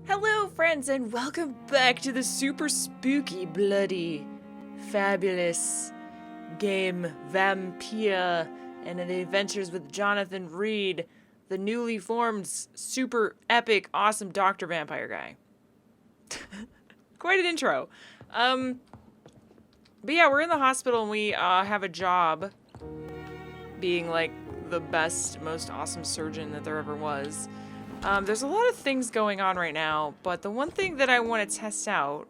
Hello, friends, and welcome back to the super spooky, bloody, fabulous game Vampyr and the adventures with Jonathan Reed, the newly formed, super epic, awesome Dr. Vampire guy. Quite an intro. But yeah, we're in the hospital and we have a job being like the best, most awesome surgeon that there ever was. There's a lot of things going on right now, but the one thing that I want to test out,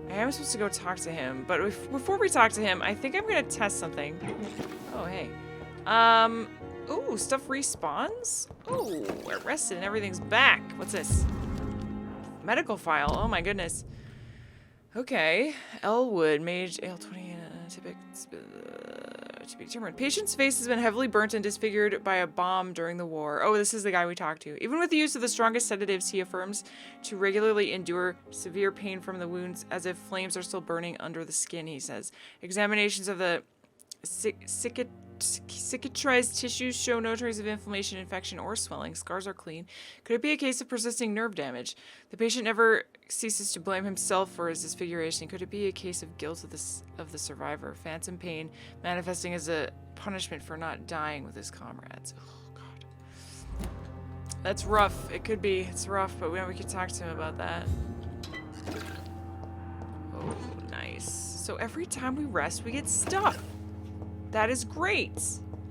I am supposed to go talk to him, but before we talk to him, I think I'm going to test something. Oh, hey. Ooh, stuff respawns? Ooh, we're rested and everything's back. What's this? Medical file. Oh my goodness. Okay. Elwood, Mage, Ale20, typic, to be determined. Patient's face has been heavily burnt and disfigured by a bomb during the war. Oh, this is the guy we talked to. Even with the use of the strongest sedatives, he affirms to regularly endure severe pain from the wounds as if flames are still burning under the skin, he says. Examinations of the cicatrized tissues show no trace of inflammation, infection, or swelling. Scars are clean. Could it be a case of persisting nerve damage? The patient never ceases to blame himself for his disfiguration. Could it be a case of guilt of the survivor? Phantom pain manifesting as a punishment for not dying with his comrades. Oh, God. That's rough. It could be. It's rough, but we could talk to him about that. Oh, nice. So every time we rest, we get stuff. That is great.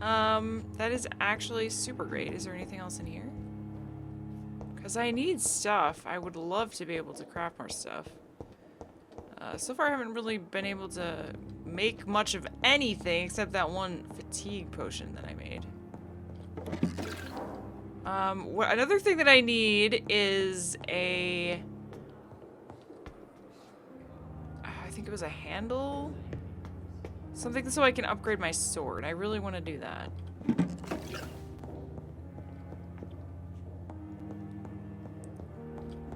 That is actually super great. Is there anything else in here? Because I need stuff. I would love to be able to craft more stuff. So far I haven't really been able to make much of anything except that one fatigue potion that I made. Another thing that I need is a... I think it was a handle? Something so I can upgrade my sword. I really want to do that.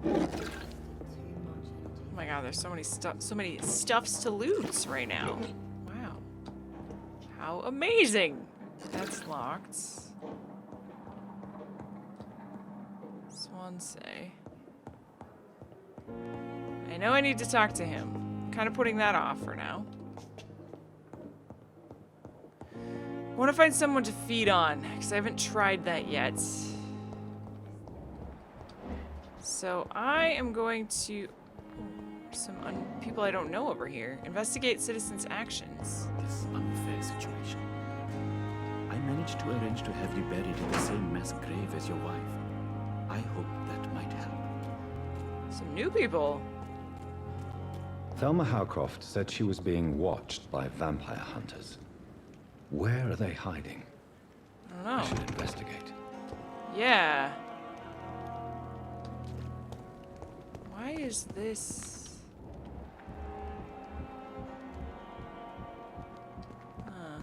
Oh my god, there's so many stuffs to loot right now. Wow. How amazing! That's locked. Swansea. I know I need to talk to him. Kind of putting that off for now. I want to find someone to feed on, because I haven't tried that yet. So I am going to... some people I don't know over here. Investigate citizens' actions. This unfair situation. I managed to arrange to have you buried in the same mass grave as your wife. I hope that might help. Some new people. Thelma Howcroft said she was being watched by vampire hunters. Where are they hiding? I don't know. I should investigate. Yeah. Why is this? Huh.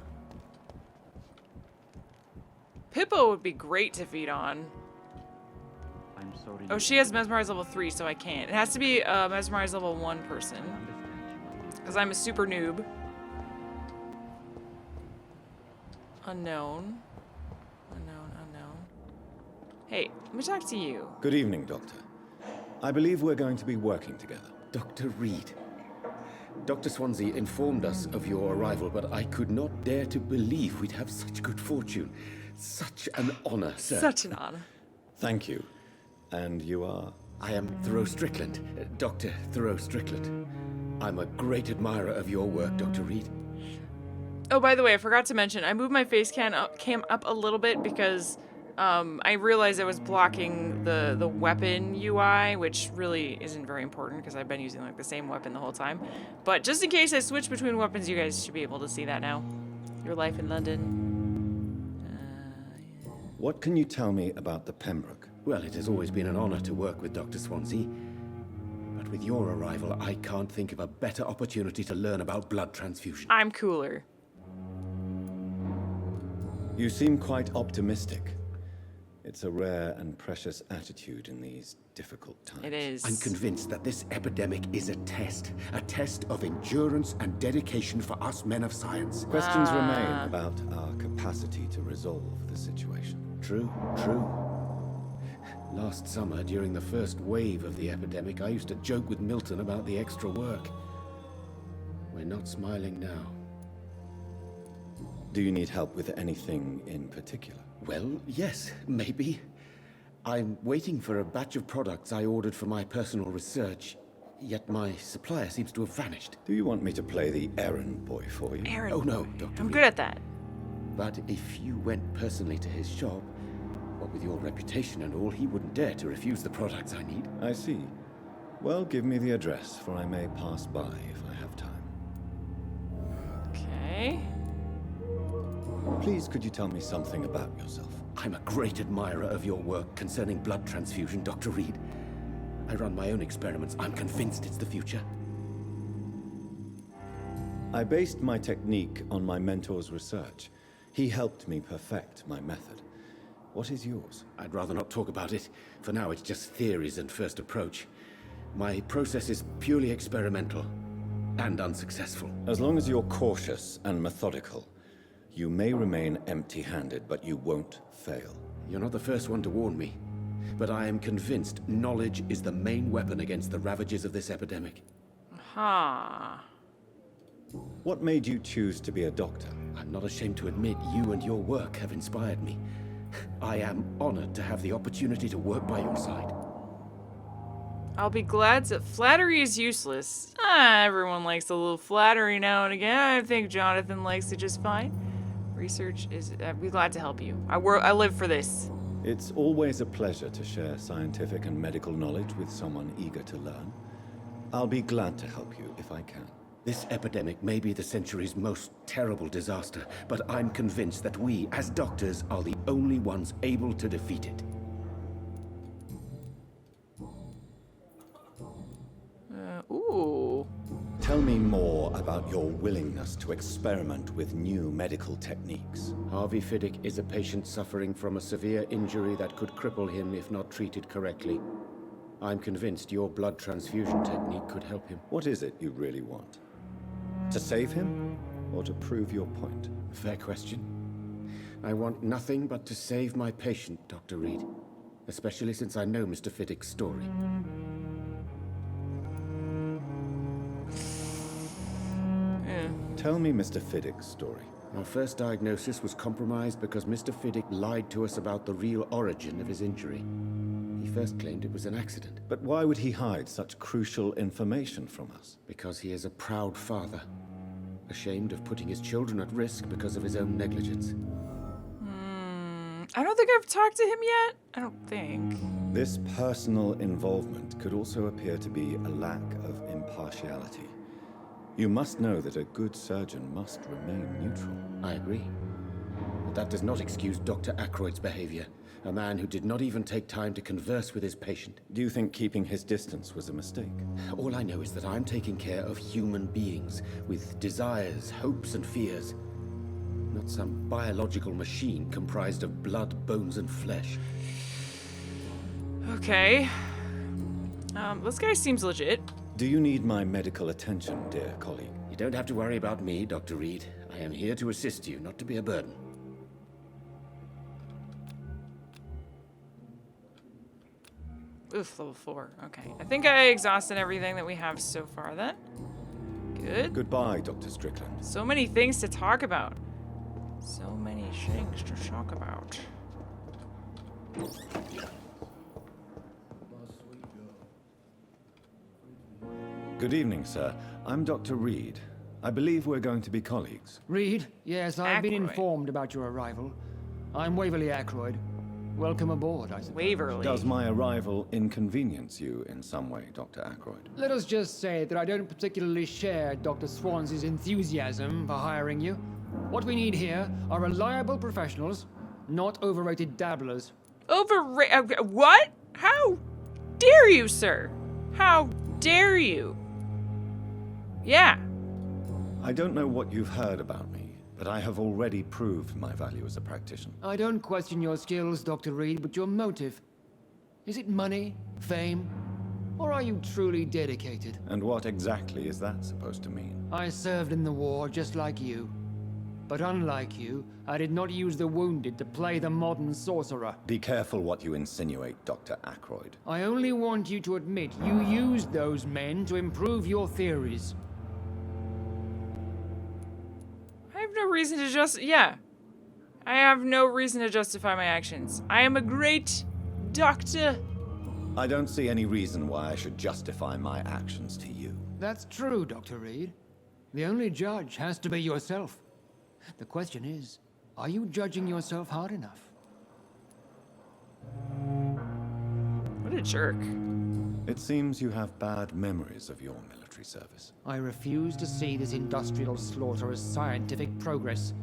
Pippo would be great to feed on. I'm sorry. Oh, she has Mesmerize level 3, so I can't. It has to be a Mesmerize level 1 person. Because I'm a super noob. Unknown. Unknown. Hey, let me talk to you. Good evening, Doctor. I believe we're going to be working together. Dr. Reed. Dr. Swansea informed us of your arrival, but I could not dare to believe we'd have such good fortune. Such an honor, sir. Such an honor. Thank you. And you are? I am Thoreau Strickland, Dr. Thoreau Strickland. I'm a great admirer of your work, Dr. Reed. Oh, by the way, I forgot to mention, I moved my face cam up a little bit because I realized I was blocking the weapon UI, which really isn't very important because I've been using like the same weapon the whole time. But just in case I switch between weapons, you guys should be able to see that now. Your life in London. Yeah. What can you tell me about the Pembroke? Well, it has always been an honor to work with Dr. Swansea. But with your arrival, I can't think of a better opportunity to learn about blood transfusion. I'm cooler. You seem quite optimistic. It's a rare and precious attitude in these difficult times. It is. I'm convinced that this epidemic is a test of endurance and dedication for us men of science. Questions remain about our capacity to resolve the situation. True. Last summer, during the first wave of the epidemic, I used to joke with Milton about the extra work. We're not smiling now. Do you need help with anything in particular? Well, yes, maybe. I'm waiting for a batch of products I ordered for my personal research, yet my supplier seems to have vanished. Do you want me to play the errand boy for you? Aaron. Oh no, Dr. I'm Reed. good at that. But if you went personally to his shop, what with your reputation and all, he wouldn't dare to refuse the products I need. I see. Well, give me the address, for I may pass by if I have time. Okay. Please, could you tell me something about yourself? I'm a great admirer of your work concerning blood transfusion, Dr. Reed. I run my own experiments. I'm convinced it's the future. I based my technique on my mentor's research. He helped me perfect my method. What is yours? I'd rather not talk about it. For now, it's just theories and first approach. My process is purely experimental and unsuccessful. As long as you're cautious and methodical, you may remain empty-handed, but you won't fail. You're not the first one to warn me, but I am convinced knowledge is the main weapon against the ravages of this epidemic. Ha. What made you choose to be a doctor? I'm not ashamed to admit you and your work have inspired me. I am honored to have the opportunity to work by your side. I'll be glad to. Flattery is useless. Everyone likes a little flattery now and again. I think Jonathan likes it just fine. Research is. I'd be glad to help you. I live for this. It's always a pleasure to share scientific and medical knowledge with someone eager to learn. I'll be glad to help you if I can. This epidemic may be the century's most terrible disaster, but I'm convinced that we, as doctors, are the only ones able to defeat it. Ooh. Tell me more about your willingness to experiment with new medical techniques. Harvey Fiddick is a patient suffering from a severe injury that could cripple him if not treated correctly. I'm convinced your blood transfusion technique could help him. What is it you really want? To save him, or to prove your point? Fair question. I want nothing but to save my patient, Dr. Reed. Especially since I know Mr. Fiddick's story. Yeah. Tell me Mr. Fiddick's story. Our first diagnosis was compromised because Mr. Fiddick lied to us about the real origin of his injury. He first claimed it was an accident. But why would he hide such crucial information from us? Because he is a proud father, ashamed of putting his children at risk because of his own negligence. I don't think I've talked to him yet. I don't think. This personal involvement could also appear to be a lack of impartiality. You must know that a good surgeon must remain neutral. I agree. But that does not excuse Dr. Ackroyd's behavior, a man who did not even take time to converse with his patient. Do you think keeping his distance was a mistake? All I know is that I'm taking care of human beings with desires, hopes, and fears. Not some biological machine comprised of blood, bones, and flesh. Okay. This guy seems legit. Do you need my medical attention, dear colleague? You don't have to worry about me, Dr. Reed. I am here to assist you, not to be a burden. Oof, level 4. Okay. I think I exhausted everything that we have so far then. Good. Goodbye, Dr. Strickland. So many things to talk about. So many things to talk about. Good evening, sir. I'm Dr. Reed. I believe we're going to be colleagues. Reed? Yes, I've been Ackroyd. informed about your arrival. I'm Waverly Ackroyd. Welcome aboard, I suppose. Waverly. Does my arrival inconvenience you in some way, Dr. Ackroyd? Let us just say that I don't particularly share Dr. Swansea's enthusiasm for hiring you. What we need here are reliable professionals, not overrated dabblers. What? How dare you, sir? How dare you? Yeah. I don't know what you've heard about me, but I have already proved my value as a practitioner. I don't question your skills, Dr. Reed, but your motive. Is it money, fame, or are you truly dedicated? And what exactly is that supposed to mean? I served in the war just like you. But unlike you, I did not use the wounded to play the modern sorcerer. Be careful what you insinuate, Dr. Ackroyd. I only want you to admit you used those men to improve your theories. I have no reason to yeah. I have no reason to justify my actions. I am a great doctor. I don't see any reason why I should justify my actions to you. That's true, Dr. Reed. The only judge has to be yourself. The question is, are you judging yourself hard enough? What a jerk. It seems you have bad memories of your military service. I refuse to see this industrial slaughter as scientific progress.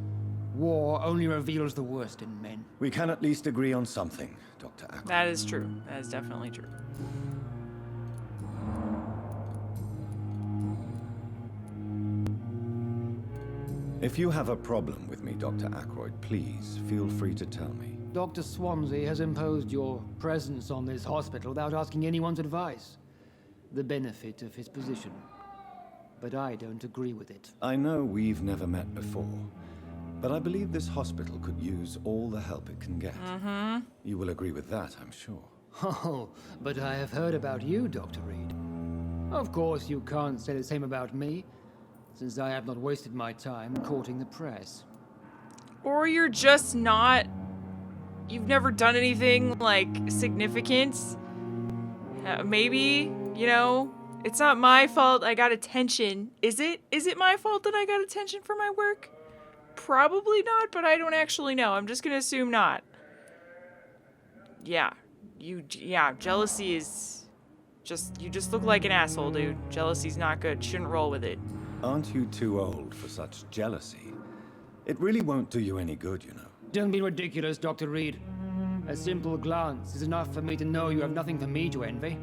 War only reveals the worst in men. We can at least agree on something, Dr. Ackroyd. That is true. That is definitely true. If you have a problem with me, Dr. Ackroyd, please feel free to tell me. Dr. Swansea has imposed your presence on this hospital without asking anyone's advice. The benefit of his position. But I don't agree with it. I know we've never met before, but I believe this hospital could use all the help it can get. You will agree with that, I'm sure. Oh, but I have heard about you, Dr. Reed. Of course, you can't say the same about me, since I have not wasted my time courting the press. Or you're just not... You've never done anything, like, significant. Maybe, you know, it's not my fault I got attention. Is it? Is it my fault that I got attention for my work? Probably not, but I don't actually know. I'm just gonna assume not. Yeah. Jealousy is... you just look like an asshole, dude. Jealousy's not good. Shouldn't roll with it. Aren't you too old for such jealousy? It really won't do you any good, you know. Don't be ridiculous, Dr. Reed. A simple glance is enough for me to know you have nothing for me to envy.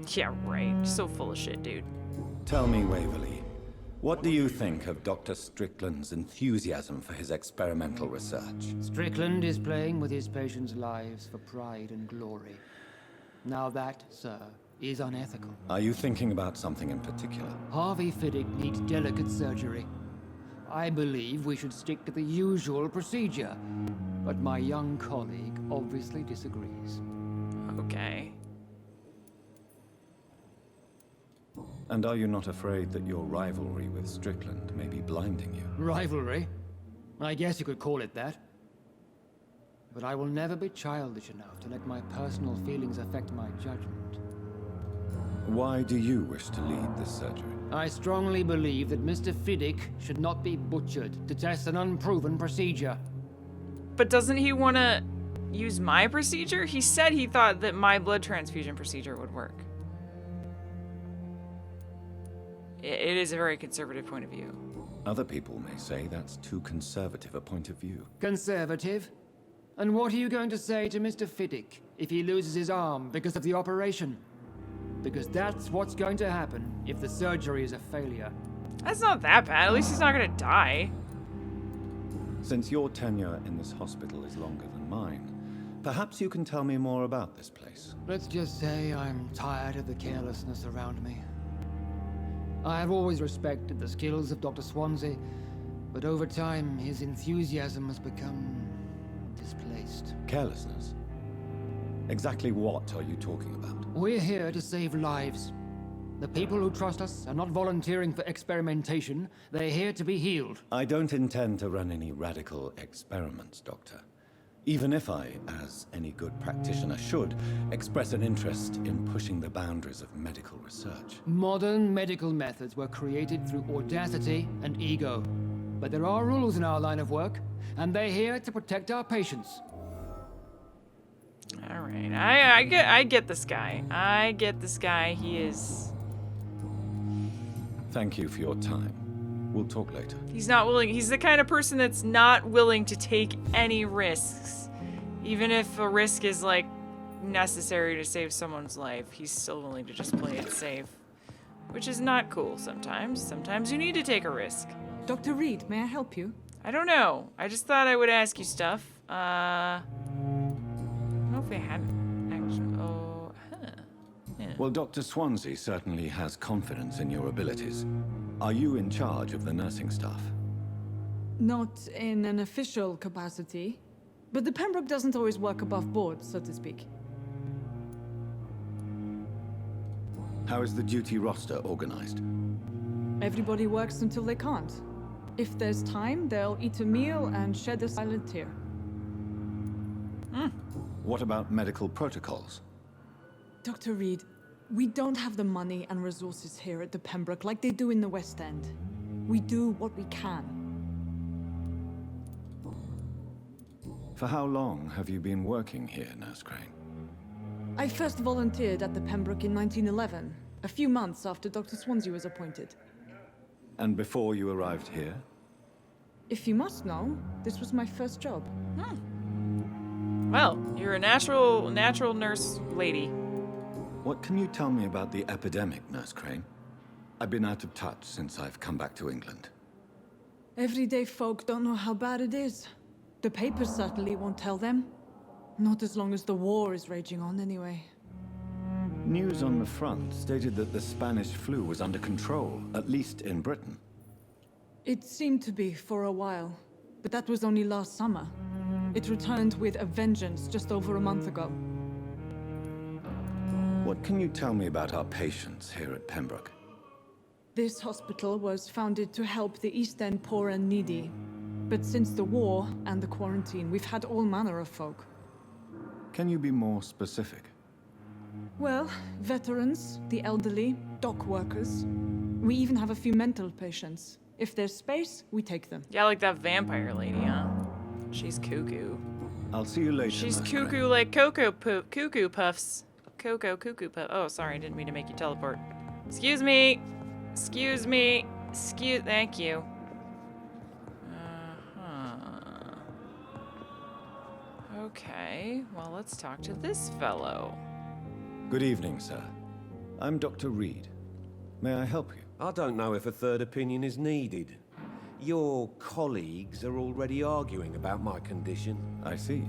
Yeah, right. So full of shit, dude. Tell me, Waverly, what do you think of Dr. Strickland's enthusiasm for his experimental research? Strickland is playing with his patients' lives for pride and glory. Now that, sir, is unethical. Are you thinking about something in particular? Harvey Fiddick needs delicate surgery. I believe we should stick to the usual procedure, but my young colleague obviously disagrees. Okay. And are you not afraid that your rivalry with Strickland may be blinding you? Rivalry? I guess you could call it that. But I will never be childish enough to let my personal feelings affect my judgment. Why do you wish to lead this surgery? I strongly believe that Mr. Fiddick should not be butchered to test an unproven procedure. But doesn't he want to use my procedure? He said he thought that my blood transfusion procedure would work. It is a very conservative point of view. Other people may say that's too conservative a point of view. Conservative? And what are you going to say to Mr. Fiddick if he loses his arm because of the operation? Because that's what's going to happen if the surgery is a failure. That's not that bad. At least he's not gonna die. Since your tenure in this hospital is longer than mine, perhaps you can tell me more about this place. Let's just say I'm tired of the carelessness around me. I have always respected the skills of Dr. Swansea, but over time his enthusiasm has become displaced. Carelessness? Exactly what are you talking about? We're here to save lives. The people who trust us are not volunteering for experimentation. They're here to be healed. I don't intend to run any radical experiments, Doctor. Even if I, as any good practitioner should, express an interest in pushing the boundaries of medical research. Modern medical methods were created through audacity and ego. But there are rules in our line of work, and they're here to protect our patients. All right, I get this guy. I get this guy. He is. Thank you for your time. We'll talk later. He's not willing. He's the kind of person that's not willing to take any risks, even if a risk is like necessary to save someone's life. He's still willing to just play it safe, which is not cool. Sometimes you need to take a risk. Dr. Reed, may I help you? I don't know. I just thought I would ask you stuff. I don't know if we had actually. Oh, huh. Yeah. Well, Dr. Swansea certainly has confidence in your abilities. Are you in charge of the nursing staff? Not in an official capacity, but the Pembroke doesn't always work above board, so to speak. How is the duty roster organized? Everybody works until they can't. If there's time, they'll eat a meal and shed a silent tear. What about medical protocols? Dr. Reed, we don't have the money and resources here at the Pembroke like they do in the West End. We do what we can. For how long have you been working here, Nurse Crane? I first volunteered at the Pembroke in 1911, a few months after Dr. Swansea was appointed. And before you arrived here? If you must know, this was my first job. Well, you're a natural nurse lady. What can you tell me about the epidemic, Nurse Crane? I've been out of touch since I've come back to England. Everyday folk don't know how bad it is. The papers certainly won't tell them. Not as long as the war is raging on, anyway. News on the front stated that the Spanish flu was under control, at least in Britain. It seemed to be for a while, but that was only last summer. It returned with a vengeance just over a month ago. What can you tell me about our patients here at Pembroke? This hospital was founded to help the East End poor and needy. But since the war and the quarantine, we've had all manner of folk. Can you be more specific? Well, veterans, the elderly, dock workers. We even have a few mental patients. If there's space, we take them. Yeah, like that vampire lady, huh? She's cuckoo. I'll see you later. She's Nurse cuckoo Crane. like cuckoo puffs. Cuckoo puff. Oh, sorry, I didn't mean to make you teleport. Excuse me. Thank you. Okay, well, let's talk to this fellow. Good evening, sir. I'm Dr. Reed. May I help you? I don't know if a third opinion is needed. Your colleagues are already arguing about my condition. I see.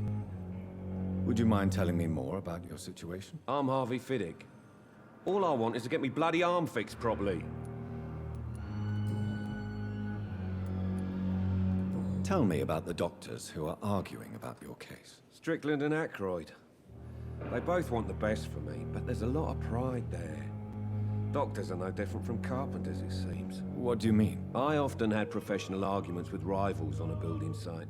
Would you mind telling me more about your situation? I'm Harvey Fiddick. All I want is to get me bloody arm fixed properly. Tell me about the doctors who are arguing about your case. Strickland and Ackroyd. They both want the best for me, but there's a lot of pride there. Doctors are no different from carpenters, it seems. What do you mean? I often had professional arguments with rivals on a building site.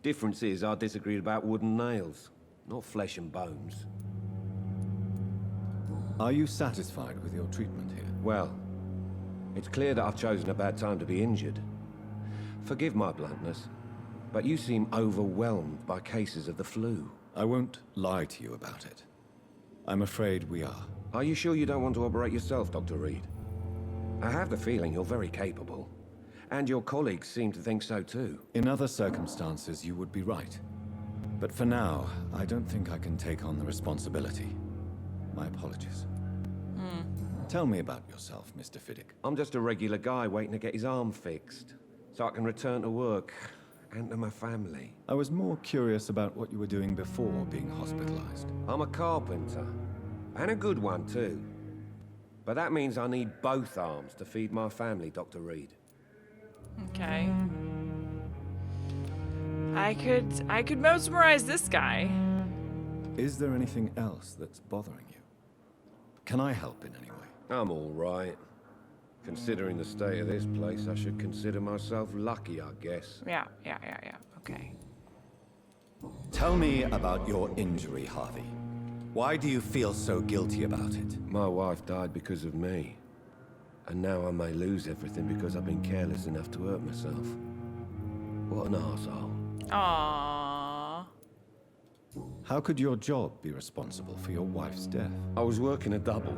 Difference is, I disagreed about wooden nails, not flesh and bones. Are you satisfied with your treatment here? Well, it's clear that I've chosen a bad time to be injured. Forgive my bluntness, but you seem overwhelmed by cases of the flu. I won't lie to you about it. I'm afraid we are. Are you sure you don't want to operate yourself, Dr. Reed? I have the feeling you're very capable. And your colleagues seem to think so too. In other circumstances, you would be right. But for now, I don't think I can take on the responsibility. My apologies. Tell me about yourself, Mr. Fiddick. I'm just a regular guy waiting to get his arm fixed, so I can return to work and to my family. I was more curious about what you were doing before being hospitalized. I'm a carpenter, and a good one too. But that means I need both arms to feed my family, Dr. Reed. Okay. I could mesmerize this guy. Is there anything else that's bothering you? Can I help in any way? I'm all right. Considering the state of this place, I should consider myself lucky, I guess. Yeah. Okay. Tell me about your injury, Harvey. Why do you feel so guilty about it? My wife died because of me. And now I may lose everything because I've been careless enough to hurt myself. What an arsehole. Aww. How could your job be responsible for your wife's death? I was working a double.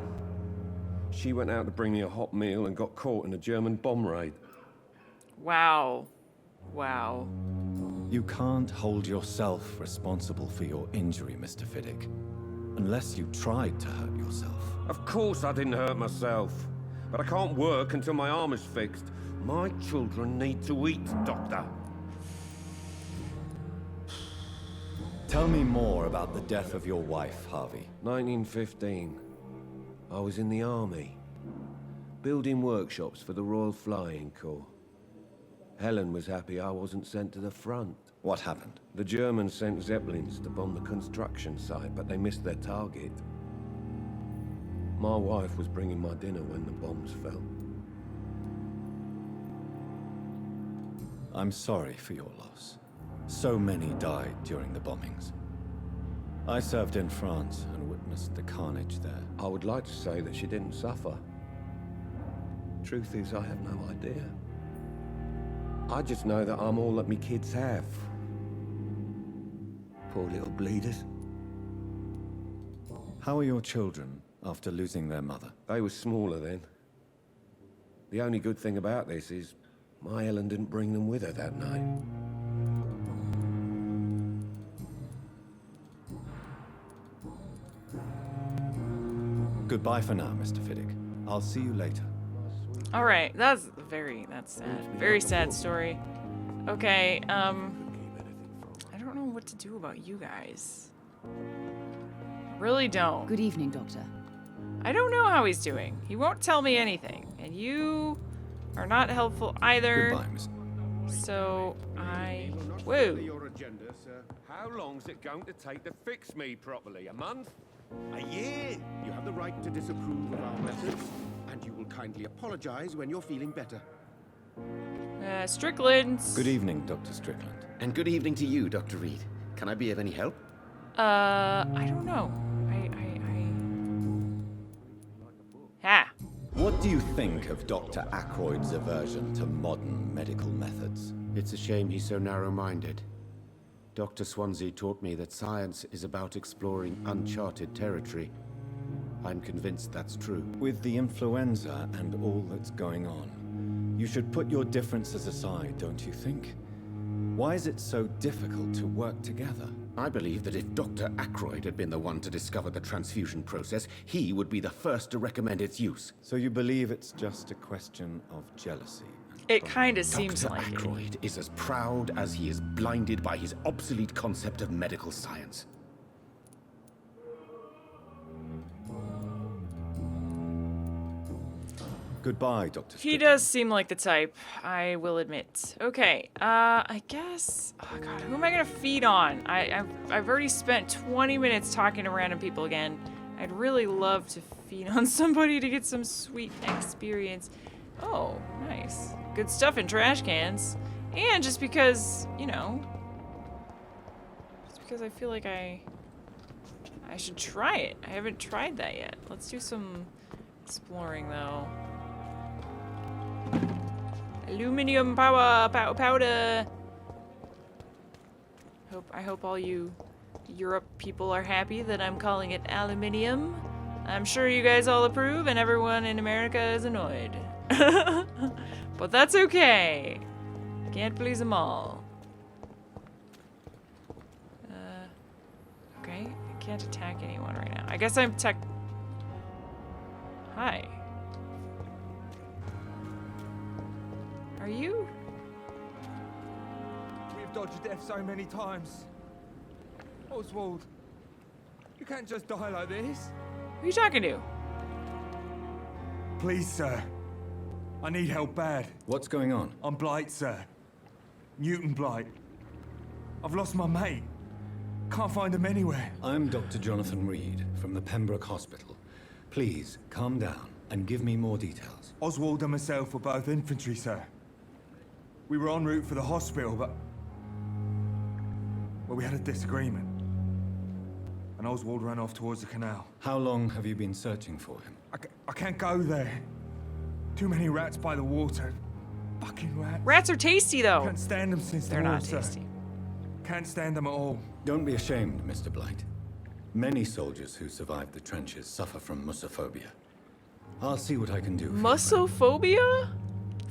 She went out to bring me a hot meal and got caught in a German bomb raid. Wow. You can't hold yourself responsible for your injury, Mr. Fiddick. Unless you tried to hurt yourself. Of course I didn't hurt myself. But I can't work until my arm is fixed. My children need to eat, Doctor. Tell me more about the death of your wife, Harvey. 1915. I was in the army. Building workshops for the Royal Flying Corps. Helen was happy I wasn't sent to the front. What happened? The Germans sent Zeppelins to bomb the construction site, but they missed their target. My wife was bringing my dinner when the bombs fell. I'm sorry for your loss. So many died during the bombings. I served in France and witnessed the carnage there. I would like to say that she didn't suffer. Truth is, I have no idea. I just know that I'm all that me kids have. Poor little bleeders. How are your children after losing their mother? They were smaller then. The only good thing about this is my Helen didn't bring them with her that night. Goodbye for now, Mr. Fiddick. I'll see you later. All right, that's sad. Very sad story. Okay, I don't know what to do about you guys. Really don't. Good evening, Doctor. I don't know how he's doing. He won't tell me anything. And you are not helpful either. Goodbye, Miss. So, whoa. How long's it going to take to fix me properly? A month? A year! You have the right to disapprove of our methods, and you will kindly apologize when you're feeling better. Strickland. Good evening, Dr. Strickland. And good evening to you, Dr. Reed. Can I be of any help? I don't know. Ha! What do you think of Dr. Ackroyd's aversion to modern medical methods? It's a shame he's so narrow-minded. Dr. Swansea taught me that science is about exploring uncharted territory. I'm convinced that's true. With the influenza and all that's going on, you should put your differences aside, don't you think? Why is it so difficult to work together? I believe that if Dr. Ackroyd had been the one to discover the transfusion process, he would be the first to recommend its use. So you believe it's just a question of jealousy? It kind of seems Dr. like it. Ackroyd is as proud as he is blinded by his obsolete concept of medical science. Goodbye, Dr. He Strickland. does seem like the type, I will admit. Okay, I guess... Oh god, who am I gonna feed on? I've already spent 20 minutes talking to random people again. I'd really love to feed on somebody to get some sweet experience. Oh, nice. Good stuff in trash cans. And just because, you know... Just because I feel like I should try it. I haven't tried that yet. Let's do some exploring, though. Aluminium powder. I hope all you Europe people are happy that I'm calling it aluminium. I'm sure you guys all approve, and everyone in America is annoyed. But that's okay. Can't please them all. Okay, I can't attack anyone right now. I guess I'm Hi. Are you? We've dodged death so many times. Oswald, you can't just die like this. Who are you talking to? Please, sir. I need help bad. What's going on? I'm Blight, sir. Newton Blight. I've lost my mate. Can't find him anywhere. I'm Dr. Jonathan Reed from the Pembroke Hospital. Please, calm down and give me more details. Oswald and myself were both infantry, sir. We were en route for the hospital, but... well, we had a disagreement. And Oswald ran off towards the canal. How long have you been searching for him? I can't go there. Too many rats by the water. Fucking rats. Rats are tasty, though. Can't stand them since They're the war, not sir. tasty. Can't stand them at all. Don't be ashamed, Mr. Blight. Many soldiers who survived the trenches suffer from mussophobia. I'll see what I can do. Mussophobia?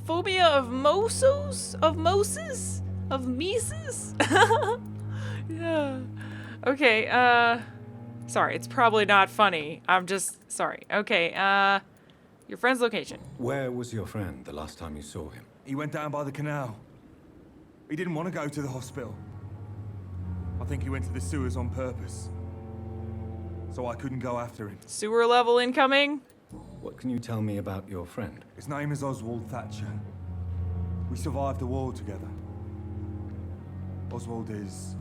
Phobia of Mosos? Of Moses? Of Mises? Yeah. Okay, sorry, it's probably not funny. I'm just sorry. Okay, your friend's location. Where was your friend the last time you saw him? He went down by the canal. He didn't want to go to the hospital. I think he went to the sewers on purpose. So I couldn't go after him. Sewer level incoming? What can you tell me about your friend? His name is Oswald Thatcher. We survived the war together. Oswald is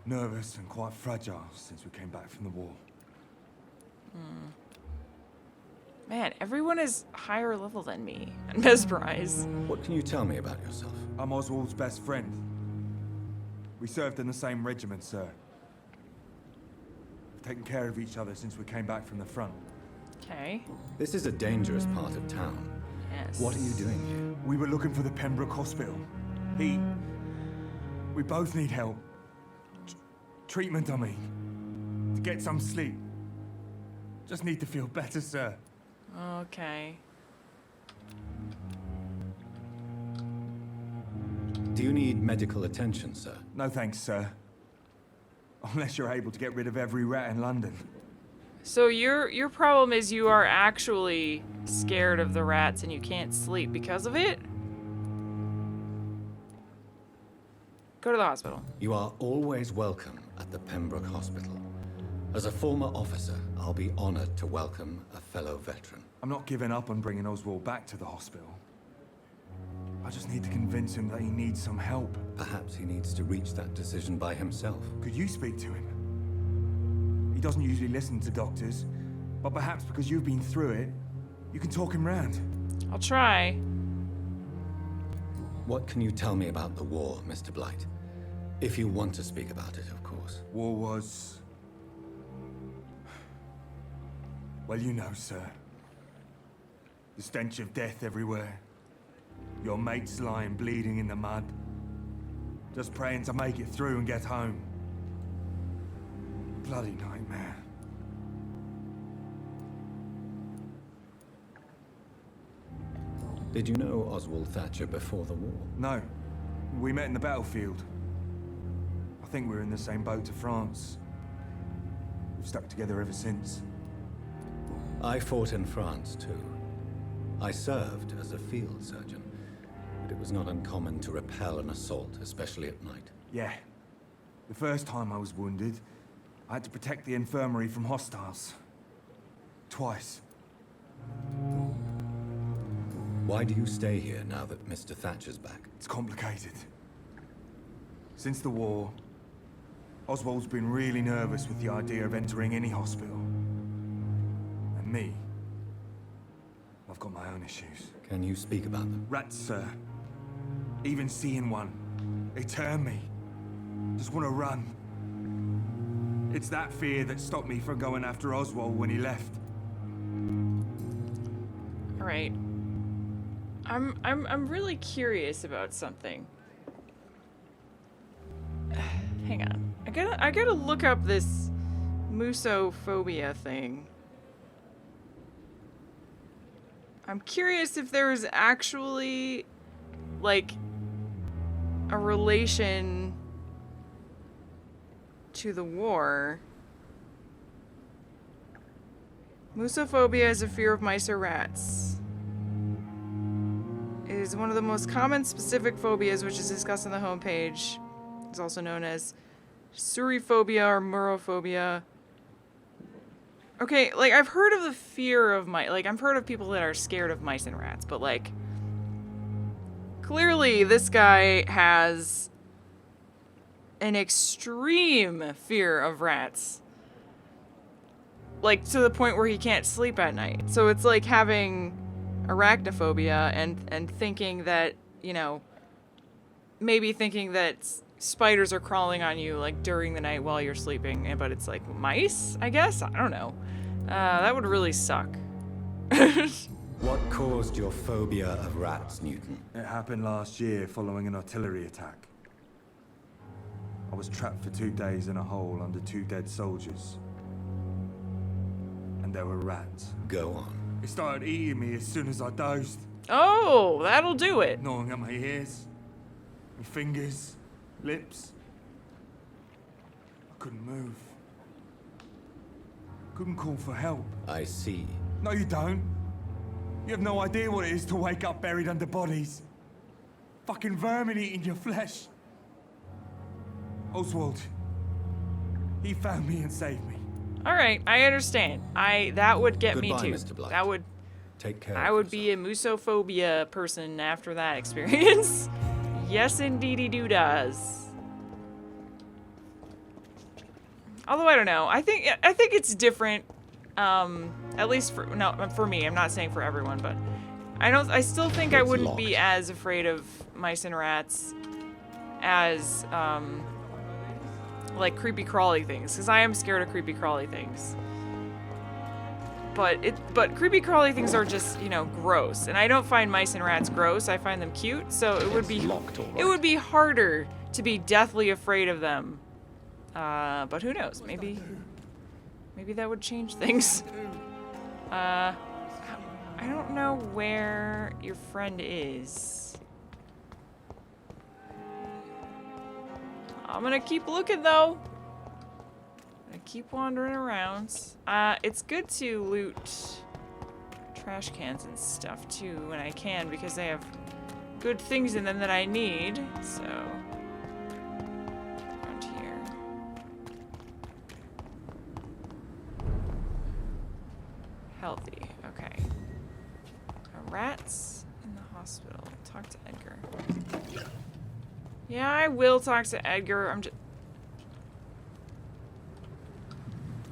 nervous and quite fragile since we came back from the war. Man, everyone is higher level than me. I'm mesmerized. What can you tell me about yourself? I'm Oswald's best friend. We served in the same regiment, sir. We've taken care of each other since we came back from the front. Okay. This is a dangerous part of town. Yes. What are you doing here? We were looking for the Pembroke Hospital. We both need help. Treatment, I mean. To get some sleep. Just need to feel better, sir. Okay. Do you need medical attention, sir? No thanks, sir. Unless you're able to get rid of every rat in London. So your problem is you are actually scared of the rats and you can't sleep because of it? Go to the hospital. You are always welcome at the Pembroke Hospital. As a former officer, I'll be honored to welcome a fellow veteran. I'm not giving up on bringing Oswald back to the hospital. I just need to convince him that he needs some help. Perhaps he needs to reach that decision by himself. Could you speak to him? He doesn't usually listen to doctors, but perhaps because you've been through it, you can talk him round. I'll try. What can you tell me about the war, Mr. Blight? If you want to speak about it, of course. War was... well, you know, sir. The stench of death everywhere. Your mates lying bleeding in the mud. Just praying to make it through and get home. Bloody nightmare. Did you know Oswald Thatcher before the war? No. We met in the battlefield. I think we're in the same boat to France. We've stuck together ever since. I fought in France, too. I served as a field surgeon, but it was not uncommon to repel an assault, especially at night. Yeah. The first time I was wounded, I had to protect the infirmary from hostiles. Twice. Why do you stay here now that Mr. Thatcher's back? It's complicated. Since the war, Oswald's been really nervous with the idea of entering any hospital. And me, I've got my own issues. Can you speak about them? Rats, sir. Even seeing one, they turn me. Just want to run. It's that fear that stopped me from going after Oswald when he left. All right. I'm really curious about something. Hang on. I gotta look up this musophobia thing. I'm curious if there's actually like a relation to the war. Musophobia is a fear of mice or rats. It is one of the most common specific phobias, which is discussed on the homepage. It's also known as suriphobia or murophobia. Okay, like, I've heard of the fear of mice. Like, I've heard of people that are scared of mice and rats, but, like, clearly this guy has an extreme fear of rats. Like, to the point where he can't sleep at night. So it's like having arachnophobia and thinking that, you know, maybe thinking that spiders are crawling on you, like, during the night while you're sleeping, but it's like mice, I guess? I don't know. That would really suck. What caused your phobia of rats, Newton? It happened last year following an artillery attack. I was trapped for 2 days in a hole under 2 dead soldiers. And there were rats. Go on. It started eating me as soon as I dozed. Oh, that'll do it. Gnawing at my ears, my fingers, lips. I couldn't move. Couldn't call for help. I see. No, you don't. You have no idea what it is to wake up buried under bodies. Fucking vermin eating your flesh. Oswald. He found me and saved me. All right, I understand. That would get me Goodbye, too. Mr. Blight. That would Take care. I would be a musophobia person after that experience. Yes, indeedy do does. Although I don't know, I think it's different. At least for me. I'm not saying for everyone, but I still think I wouldn't be as afraid of mice and rats as like creepy crawly things, because I am scared of creepy crawly things. But creepy crawly things are just, you know, gross, and I don't find mice and rats gross. I find them cute, so it would be harder to be deathly afraid of them. But who knows? Maybe that would change things. I don't know where your friend is. I'm gonna keep looking though. I keep wandering around. It's good to loot trash cans and stuff too when I can, because they have good things in them that I need. So around here. Healthy. Okay. Rats in the hospital. Talk to Edgar. Yeah, I will talk to Edgar. I'm just...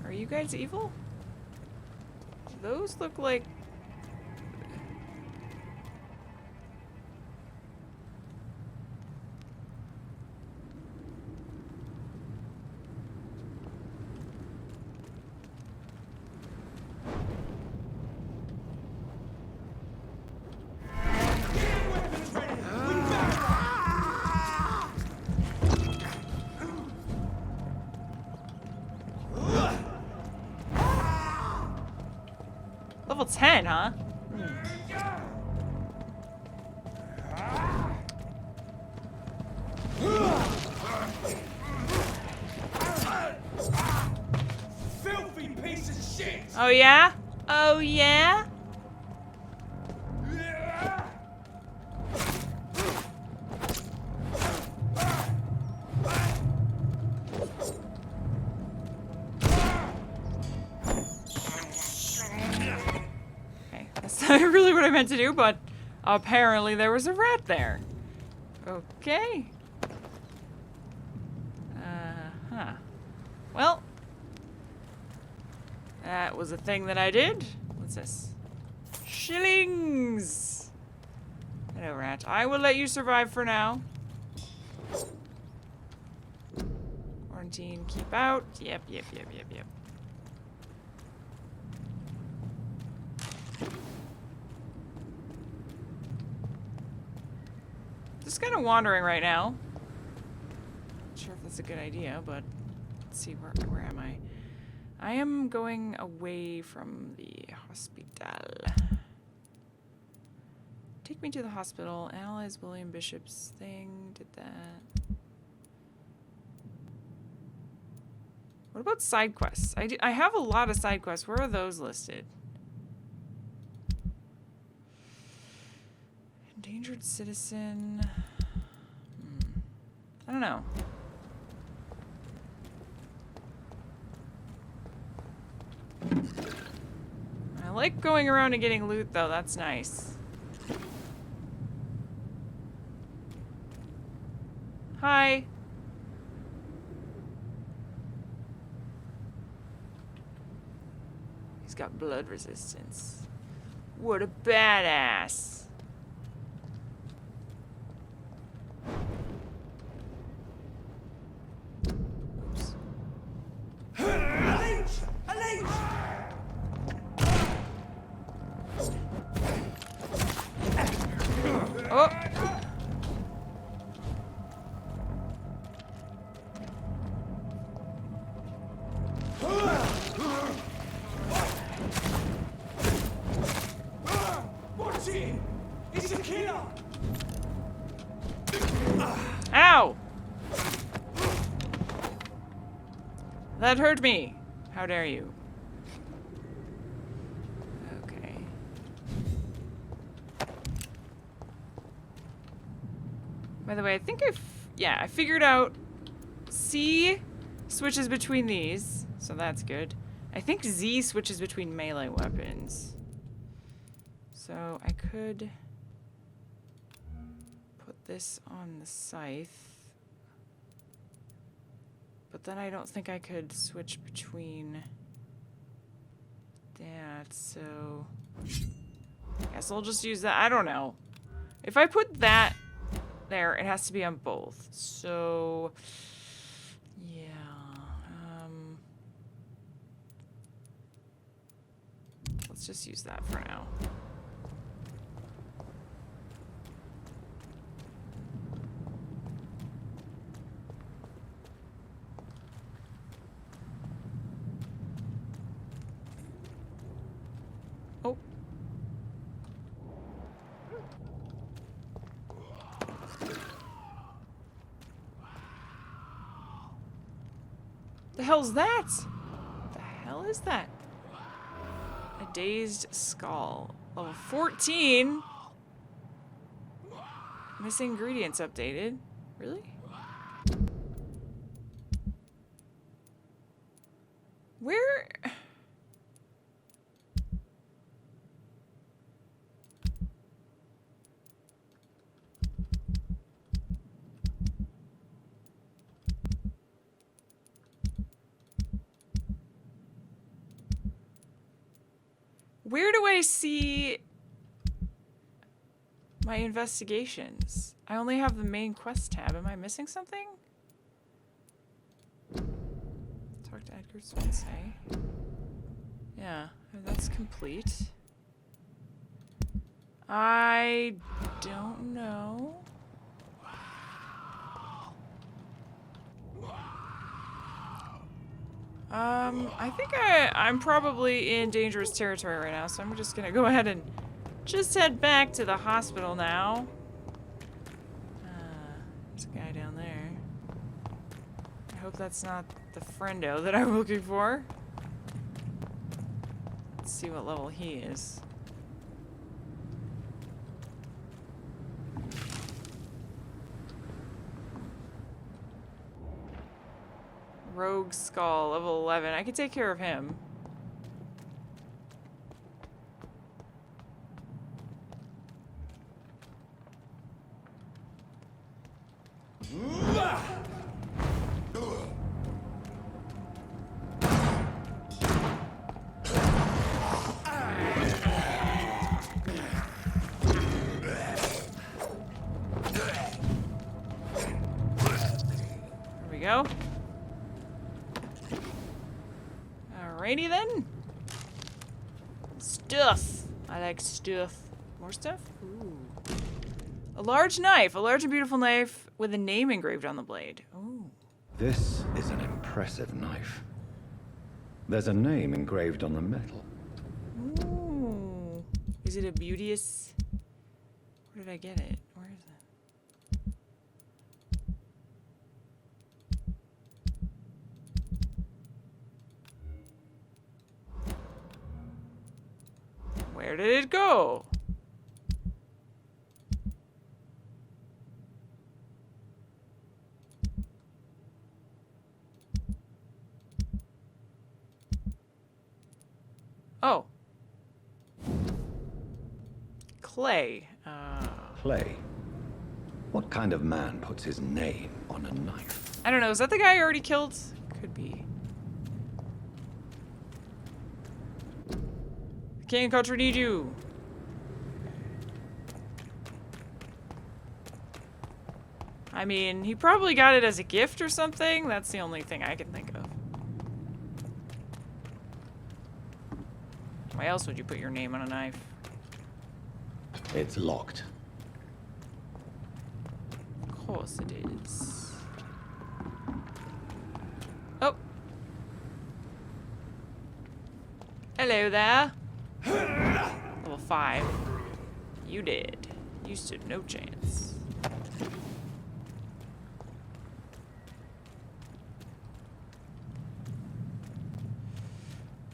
Are you guys evil? Those look like... Level 10, huh? Filthy piece of shit! Oh yeah? Oh yeah? Not really what I meant to do, but apparently there was a rat there. Okay. Huh. Well, that was a thing that I did. What's this? Shillings! Hello, rat. I will let you survive for now. Quarantine, keep out. Yep. Just kind of wandering right now. Not sure if that's a good idea, but let's see, where am I? I am going away from the hospital. Take me to the hospital. Analyze William Bishop's thing. Did that. What about side quests? I have a lot of side quests. Where are those listed? Endangered citizen. I don't know. I like going around and getting loot though, that's nice. Hi. He's got blood resistance. What a badass. Oh! Watch it! It's a killer! Ow! That hurt me. How dare you? Okay. By the way, I think I figured out C switches between these, so that's good. I think Z switches between melee weapons. So I could put this on the scythe. But then I don't think I could switch between that, so I guess I'll just use that. I don't know. If I put that there, it has to be on both. So, yeah. Let's just use that for now. Oh. The hell's that? What the hell is that? A dazed skull. Level 14? Missing ingredients updated. Really? Where? Where do I see my investigations? I only have the main quest tab. Am I missing something? Talk to Edgar Swansea. Yeah, that's complete. I don't know. I think I'm probably in dangerous territory right now, so I'm just gonna go ahead and just head back to the hospital now. There's a guy down there. I hope that's not the friendo that I'm looking for. Let's see what level he is. Rogue Skull, level 11. I can take care of him. There we go. Alrighty then. Stuff. I like stuff. More stuff? Ooh. A large knife. A large and beautiful knife with a name engraved on the blade. Ooh. This is an impressive knife. There's a name engraved on the metal. Ooh. Is it a beauteous? Where did I get it? Where is it? Where did it go? Oh. Clay. Clay. What kind of man puts his name on a knife? I don't know. Is that the guy I already killed? Could be. King Country need you. I mean, he probably got it as a gift or something. That's the only thing I can think of. Why else would you put your name on a knife? It's locked. Of course it is. Oh. Hello there. Level 5. You did. You stood no chance.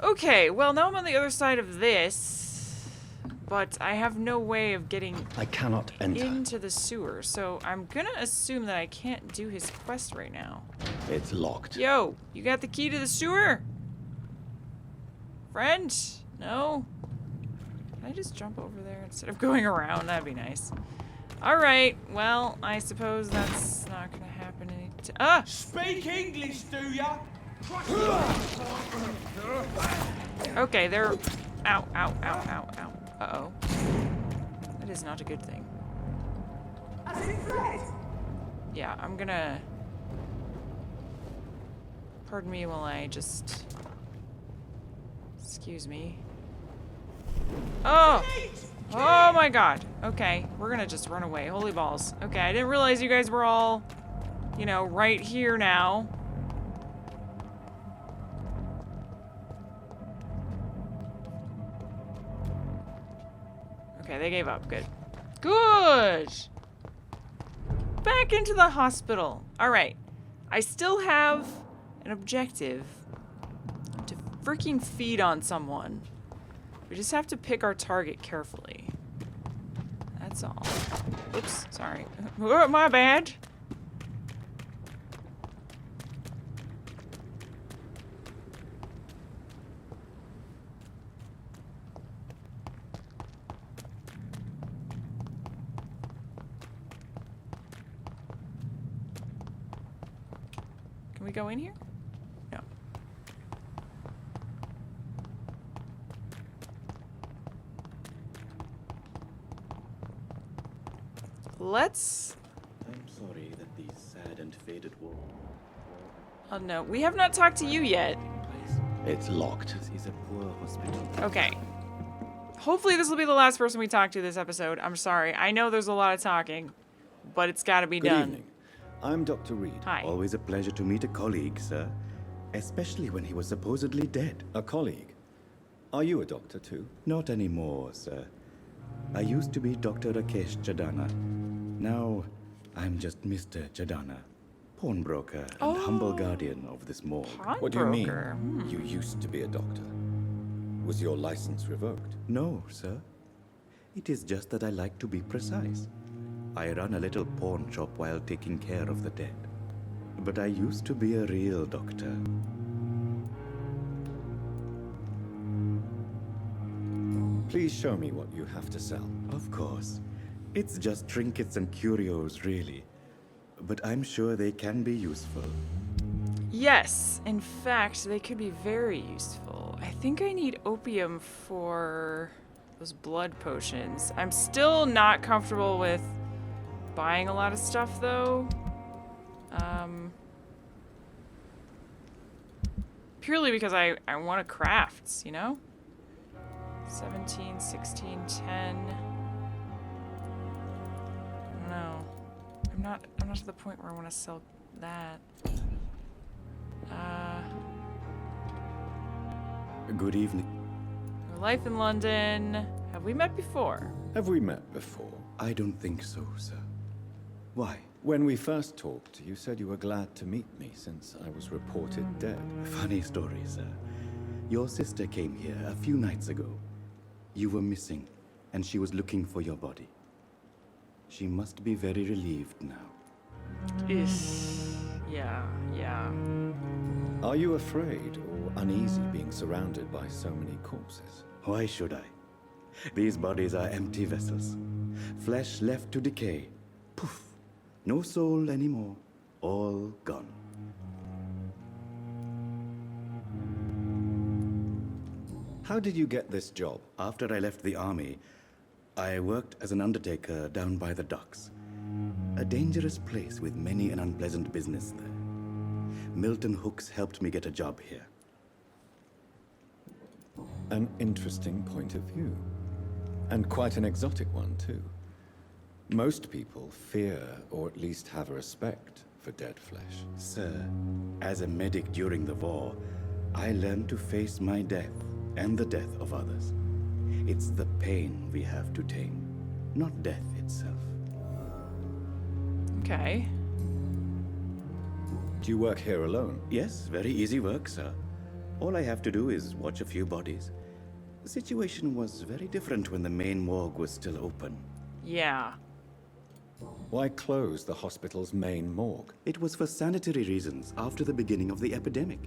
Okay, well now I'm on the other side of this, but I have no way of getting I cannot enter. into the sewer, so I'm gonna assume that I can't do his quest right now. It's locked. Yo, you got the key to the sewer? Friend? No? Can I just jump over there instead of going around? That'd be nice. Alright, well, I suppose that's not gonna happen any Speak English, do ya? Okay, they're... Ow, ow, ow, ow, ow. Uh-oh. That is not a good thing. Yeah, I'm gonna... Pardon me while I just... Excuse me. Oh! Oh my god. Okay, we're gonna just run away. Holy balls. Okay, I didn't realize you guys were all, you know, right here now. Okay, they gave up. Good. Good! Back into the hospital. Alright. I still have an objective to freaking feed on someone. We just have to pick our target carefully. That's all. Oops, sorry. Oh, my bad. Can we go in here? No. Let's... I'm sorry that the sad and faded war... Oh no, we have not talked to you yet. It's locked. This is a poor hospital. Okay. Hopefully this will be the last person we talk to this episode. I'm sorry. I know there's a lot of talking, but it's gotta be Good done. evening. I'm Dr. Reed. Hi. Always a pleasure to meet a colleague, sir. Especially when he was supposedly dead. A colleague. Are you a doctor too? Not anymore, sir. I used to be Dr. Rakesh Chadana. Now, I'm just Mr. Chadana, pawnbroker and humble guardian of this morgue. What do you mean? Pawnbroker. You used to be a doctor. Was your license revoked? No, sir. It is just that I like to be precise. I run a little pawn shop while taking care of the dead. But I used to be a real doctor. Please show me what you have to sell. Of course. It's just trinkets and curios, really. But I'm sure they can be useful. Yes, in fact, they could be very useful. I think I need opium for those blood potions. I'm still not comfortable with buying a lot of stuff, though. Purely because I want to craft, you know? 17, 16, 10. No. I'm not to the point where I want to sell that. Good evening. Your life in London. Have we met before? Have we met before? I don't think so, sir. Why? When we first talked, you said you were glad to meet me since I was reported dead. Funny story, sir. Your sister came here a few nights ago. You were missing, and she was looking for your body. She must be very relieved now. Yeah. Are you afraid or uneasy being surrounded by so many corpses? Why should I? These bodies are empty vessels. Flesh left to decay. Poof. No soul anymore. All gone. How did you get this job? After I left the army, I worked as an undertaker down by the docks. A dangerous place with many an unpleasant business there. Milton Hooks helped me get a job here. An interesting point of view. And quite an exotic one, too. Most people fear, or at least have a respect, for dead flesh. Sir, as a medic during the war, I learned to face my death and the death of others. It's the pain we have to tame, not death itself. Okay. Do you work here alone? Yes, very easy work, sir. All I have to do is watch a few bodies. The situation was very different when the main morgue was still open. Yeah. Why close the hospital's main morgue? It was for sanitary reasons after the beginning of the epidemic.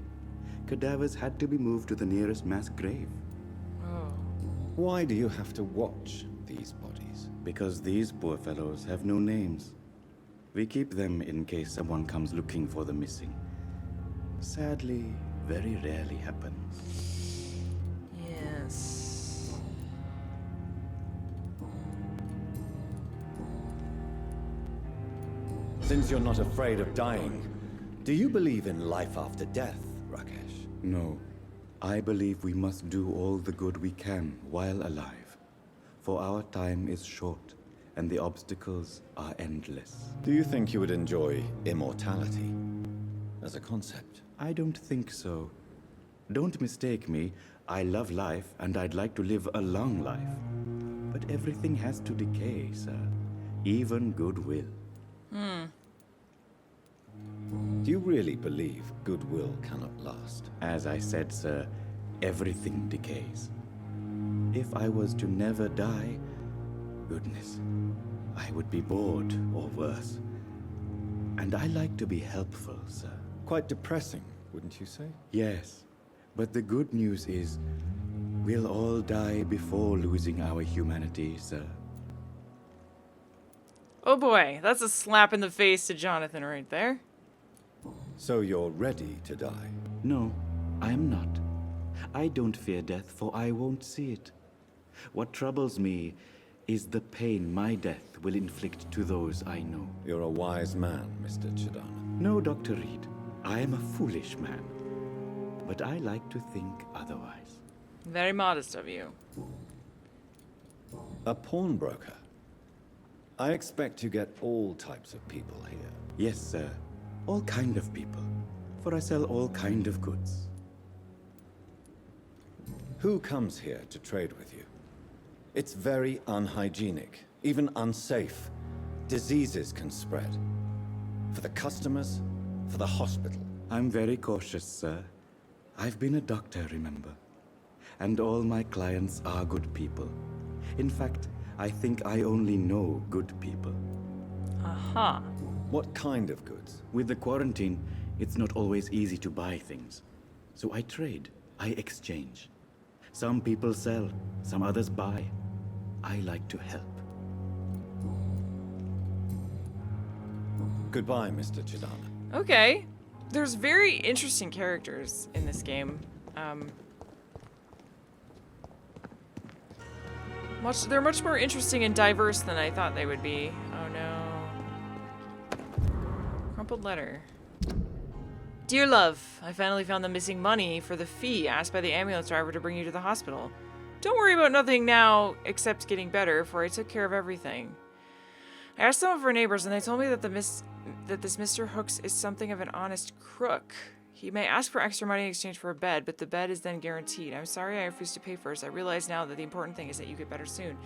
Cadavers had to be moved to the nearest mass grave. Oh. Why do you have to watch these bodies? Because these poor fellows have no names. We keep them in case someone comes looking for the missing. Sadly, very rarely happens. Yes. Since you're not afraid of dying, do you believe in life after death, Rakesh? No. I believe we must do all the good we can while alive. For our time is short, and the obstacles are endless. Do you think you would enjoy immortality as a concept? I don't think so. Don't mistake me. I love life, and I'd like to live a long life. But everything has to decay, sir. Even goodwill. Do you really believe goodwill cannot last? As I said, sir, everything decays. If I was to never die, goodness, I would be bored or worse. And I like to be helpful, sir. Quite depressing, wouldn't you say? Yes, but the good news is, we'll all die before losing our humanity, sir. Oh boy, that's a slap in the face to Jonathan right there. So you're ready to die? No, I am not. I don't fear death, for I won't see it. What troubles me is the pain my death will inflict to those I know. You're a wise man, Mr. Chidana. No, Dr. Reed. I am a foolish man. But I like to think otherwise. Very modest of you. A pawnbroker? I expect you get all types of people here. Yes, sir. All kind of people. For I sell all kind of goods. Who comes here to trade with you? It's very unhygienic, even unsafe. Diseases can spread. For the customers, for the hospital. I'm very cautious, sir. I've been a doctor, remember? And all my clients are good people. In fact, I think I only know good people. Aha. What kind of goods? With the quarantine, it's not always easy to buy things. So I trade, I exchange. Some people sell, some others buy. I like to help. Goodbye, Mr. Chidana. Okay. There's very interesting characters in this game. They're much more interesting and diverse than I thought they would be. Oh no. Crumpled letter. Dear love, I finally found the missing money for the fee asked by the ambulance driver to bring you to the hospital. Don't worry about nothing now except getting better, for I took care of everything. I asked some of our neighbors and they told me that this Mr. Hooks is something of an honest crook. He may ask for extra money in exchange for a bed, but the bed is then guaranteed. I'm sorry I refused to pay first. I realize now that the important thing is that you get better soon.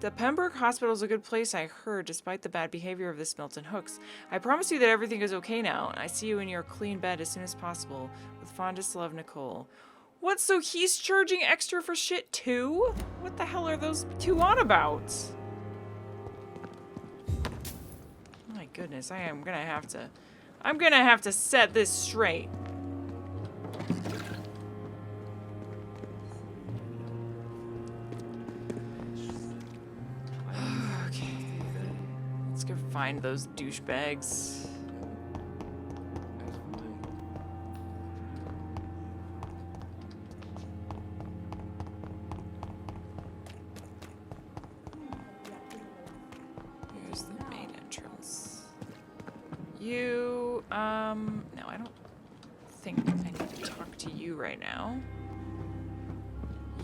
The Pembroke Hospital is a good place, I heard, despite the bad behavior of this Milton Hooks. I promise you that everything is okay now, and I see you in your clean bed as soon as possible. With fondest love, Nicole. What, so he's charging extra for shit too? What the hell are those two on about? My goodness, I'm gonna have to set this straight. Okay. Let's go find those douchebags. Here's the main entrance. You, no, I don't think I need to talk to you right now.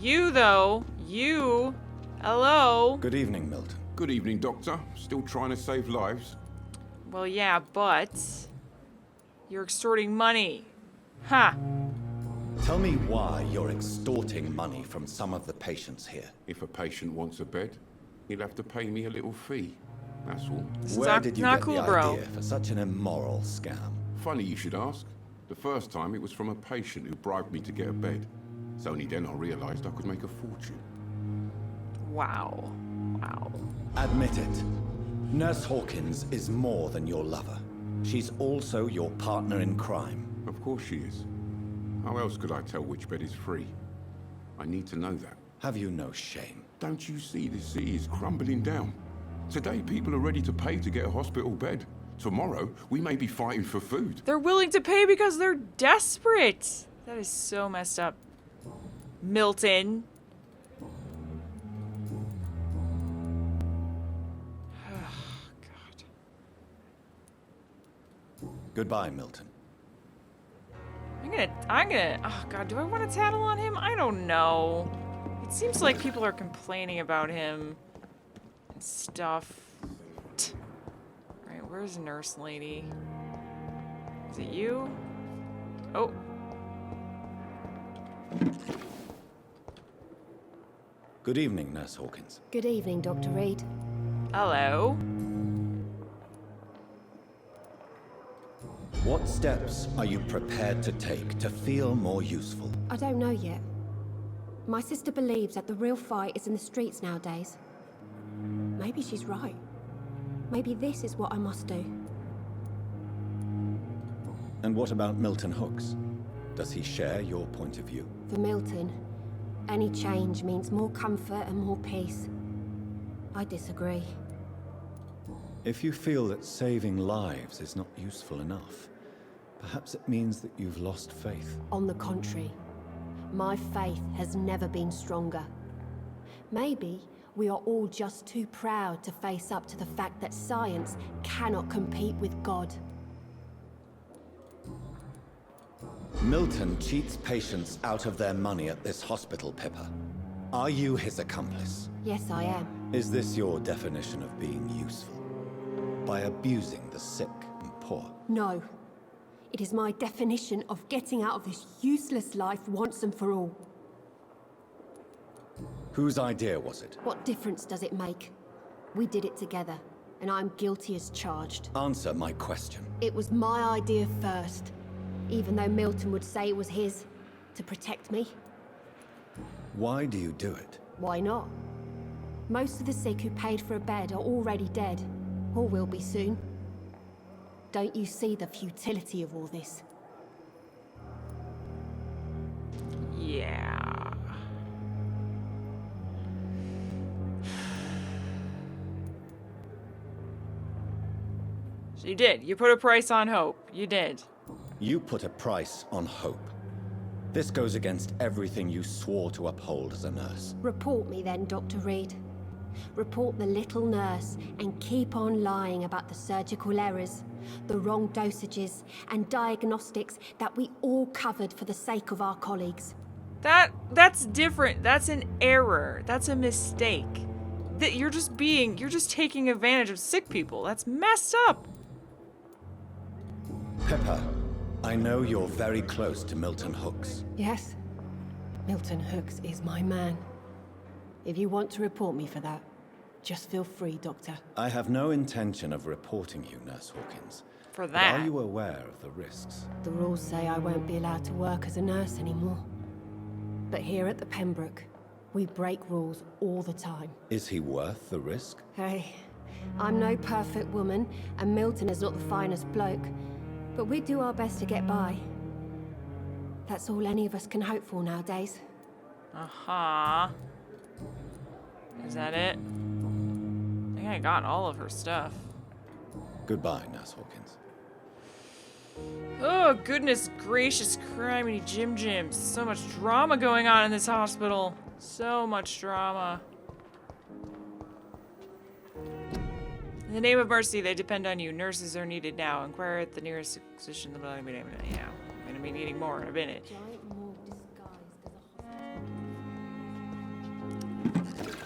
You, though, you, hello? Good evening, Milton. Good evening, Doctor. Still trying to save lives? Well, yeah, but you're extorting money. Ha! Tell me why you're extorting money from some of the patients here. If a patient wants a bed, he'll have to pay me a little fee. That's all. This Where is did you not get cool, the bro. idea for such an immoral scam? Funny you should ask. The first time it was from a patient who bribed me to get a bed. It's only then I realized I could make a fortune. Wow. Wow. Admit it. Nurse Hawkins is more than your lover. She's also your partner in crime. Of course she is. How else could I tell which bed is free? I need to know that. Have you no shame? Don't you see the city is crumbling down? Today, people are ready to pay to get a hospital bed. Tomorrow, we may be fighting for food. They're willing to pay because they're desperate. That is so messed up. Milton. Oh, God. Goodbye, Milton. Oh God, do I want to tattle on him? I don't know. It seems like people are complaining about him and stuff. Right, where's Nurse Lady? Is it you? Oh. Good evening, Nurse Hawkins. Good evening, Dr. Reed. Hello. What steps are you prepared to take to feel more useful? I don't know yet. My sister believes that the real fight is in the streets nowadays. Maybe she's right. Maybe this is what I must do. And what about Milton Hooks? Does he share your point of view? For Milton, any change means more comfort and more peace. I disagree. If you feel that saving lives is not useful enough, perhaps it means that you've lost faith. On the contrary, my faith has never been stronger. Maybe we are all just too proud to face up to the fact that science cannot compete with God. Milton cheats patients out of their money at this hospital, Pippa. Are you his accomplice? Yes, I am. Is this your definition of being useful? By abusing the sick and poor? No. It is my definition of getting out of this useless life once and for all. Whose idea was it? What difference does it make? We did it together, and I'm guilty as charged. Answer my question. It was my idea first, even though Milton would say it was his, to protect me. Why do you do it? Why not? Most of the sick who paid for a bed are already dead, or will be soon. Don't you see the futility of all this? Yeah. So you did. You put a price on hope. You did. You put a price on hope. This goes against everything you swore to uphold as a nurse. Report me then, Dr. Reed. Report the little nurse and keep on lying about the surgical errors, the wrong dosages and diagnostics that we all covered for the sake of our colleagues. That's different. That's an error. That's a mistake. That you're just taking advantage of sick people. That's messed up. Pippa, I know you're very close to Milton Hooks. Yes, Milton Hooks is my man. If you want to report me for that, just feel free, Doctor. I have no intention of reporting you, Nurse Hawkins. For But that. are you aware of the risks? The rules say I won't be allowed to work as a nurse anymore. But here at the Pembroke, we break rules all the time. Is he worth the risk? Hey, I'm no perfect woman, and Milton is not the finest bloke. But we do our best to get by. That's all any of us can hope for nowadays. Uh-huh. Is that it? I think I got all of her stuff. Goodbye, Nurse Hawkins. Oh, goodness gracious, criminy Jim Jims. So much drama going on in this hospital. So much drama. In the name of mercy, they depend on you. Nurses are needed now. Inquire at the nearest physician. Yeah, I'm gonna be needing more in a minute.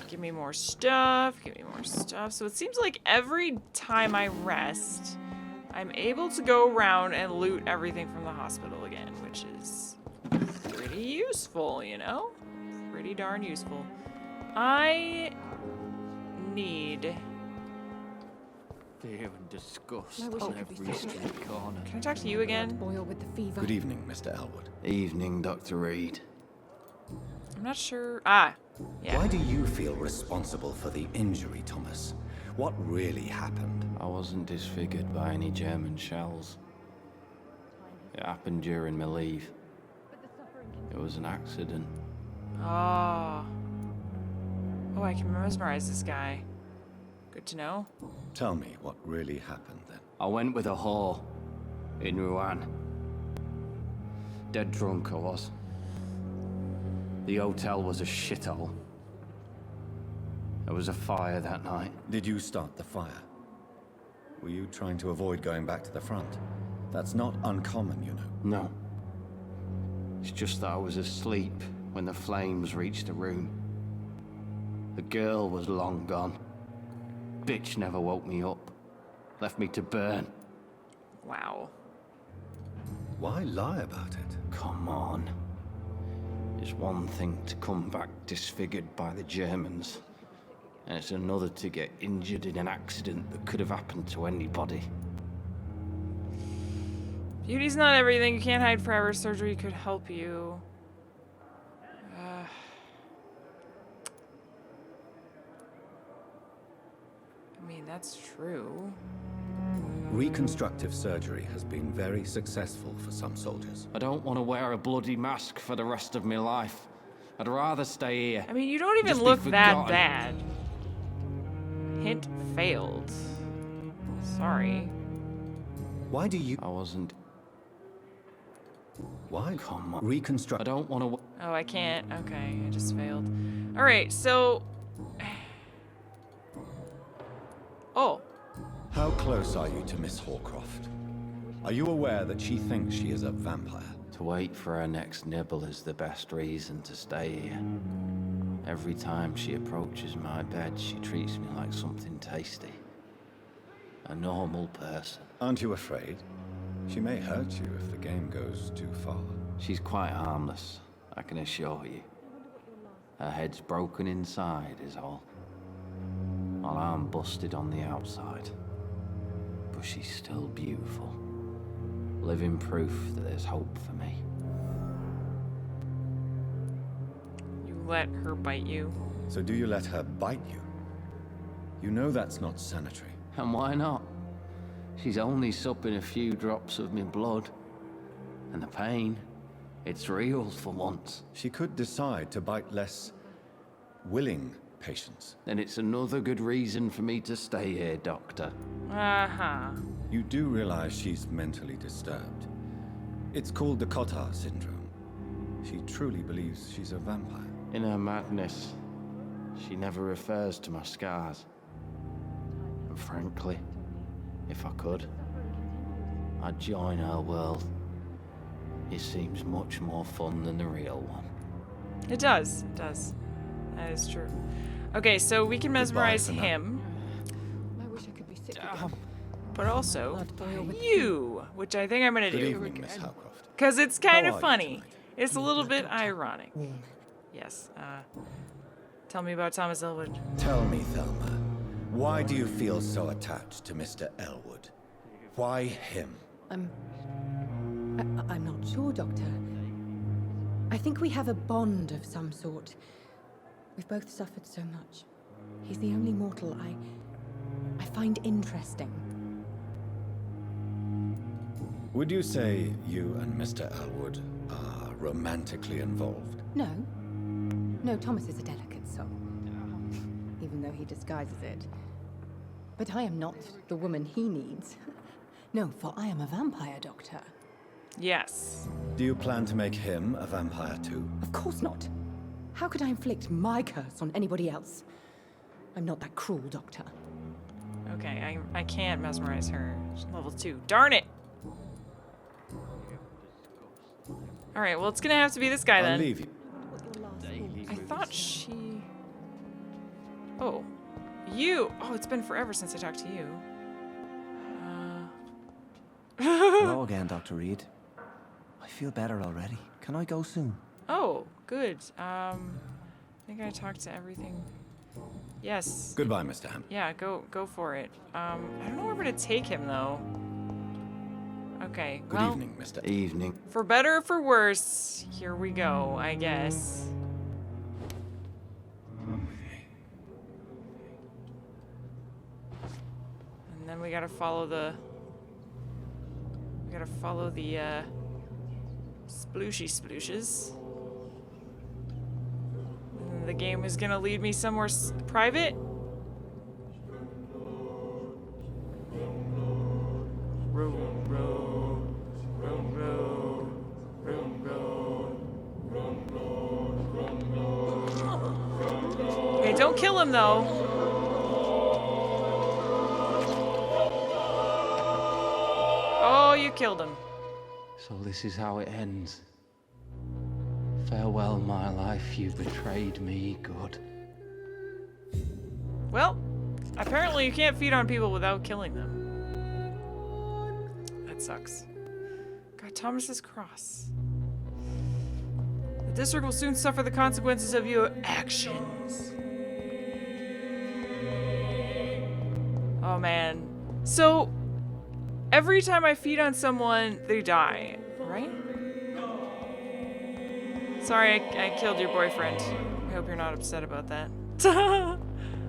Give me more stuff. Give me more stuff. So it seems like every time I rest, I'm able to go around and loot everything from the hospital again, which is pretty useful, you know? Pretty darn useful. I need... Fear and disgust I wish on I could be every fishing. street corner. Can I talk to you again? Boil with the fever. Good evening, Mr. Elwood. Evening, Dr. Reed. I'm not sure. Ah, yeah. Why do you feel responsible for the injury, Thomas? What really happened? I wasn't disfigured by any German shells. It happened during my leave. It was an accident. Oh. Oh, I can mesmerize this guy. Good to know. Tell me what really happened then. I went with a whore in Rouen. Dead drunk I was. The hotel was a shithole. There was a fire that night. Did you start the fire? Were you trying to avoid going back to the front? That's not uncommon, you know. No. It's just that I was asleep when the flames reached the room. The girl was long gone. Bitch never woke me up. Left me to burn. Wow. Why lie about it? Come on. It's one thing to come back disfigured by the Germans, and it's another to get injured in an accident that could have happened to anybody. Beauty's not everything. You can't hide forever. Surgery could help you. I mean, that's true. Reconstructive surgery has been very successful for some soldiers. I don't want to wear a bloody mask for the rest of my life. I'd rather stay here. I mean, you don't even Just be look that forgotten. bad. Hint failed. Sorry. Why do you... I wasn't... Why? Come on. Reconstruct... I don't want to... Oh, I can't. Okay, I just failed. Alright, so... Oh. How close are you to Miss Horcroft? Are you aware that she thinks she is a vampire? To wait for her next nibble is the best reason to stay here. Every time she approaches my bed, she treats me like something tasty. A normal person. Aren't you afraid? She may hurt you if the game goes too far. She's quite harmless, I can assure you. Her head's broken inside is all. While I'm busted on the outside. But she's still beautiful. Living proof that there's hope for me. You let her bite you? So do you let her bite you? You know that's not sanitary. And why not? She's only supping a few drops of me blood. And the pain, it's real for once. She could decide to bite less willing patients. Then it's another good reason for me to stay here, Doctor. Uh-huh. You do realize she's mentally disturbed. It's called the Cotard syndrome. She truly believes she's a vampire. In her madness, she never refers to my scars. And frankly, if I could, I'd join her world. It seems much more fun than the real one. It does. It does. That is true. Okay, so we can mesmerize him. I wish I could be sick again. But also you, which I think I'm gonna Good do. evening, Miss Howcroft. Because it's kind How of are you funny. tonight? It's a little bit ironic. Yes. Tell me about Thomas Elwood. Tell me, Thelma, why do you feel so attached to Mr. Elwood? Why him? I'm not sure, Doctor. I think we have a bond of some sort. We've both suffered so much. He's the only mortal I find interesting. Would you say you and Mr. Elwood are romantically involved? No. No, Thomas is a delicate soul. Even though he disguises it. But I am not the woman he needs. No, for I am a vampire, Doctor. Yes. Do you plan to make him a vampire too? Of course not. How could I inflict my curse on anybody else? I'm not that cruel, Doctor. Okay, I can't mesmerize her. She's level 2. Darn it! Alright, well, it's gonna have to be this guy I'll then. leave you. I thought she... Oh. You! Oh, it's been forever since I talked to you. Hello again, Dr. Reed. I feel better already. Can I go soon? Oh, good. I think I talked to everything. Yes. Goodbye, Mr. Ham. Yeah, go for it. I don't know where to take him, though. Okay, Good well, evening, Mr. Evening. For better or for worse, here we go, I guess. And then we gotta follow the... splooshy splooshes. And the the game was gonna lead me somewhere private. Okay, don't kill him though. Oh, you killed him. So this is how it ends. Farewell, my life, you betrayed me, good. Well, apparently you can't feed on people without killing them. That sucks. God, Thomas's cross. The district will soon suffer the consequences of your actions. Oh man. So, every time I feed on someone, they die, right? Sorry, I killed your boyfriend. I hope you're not upset about that.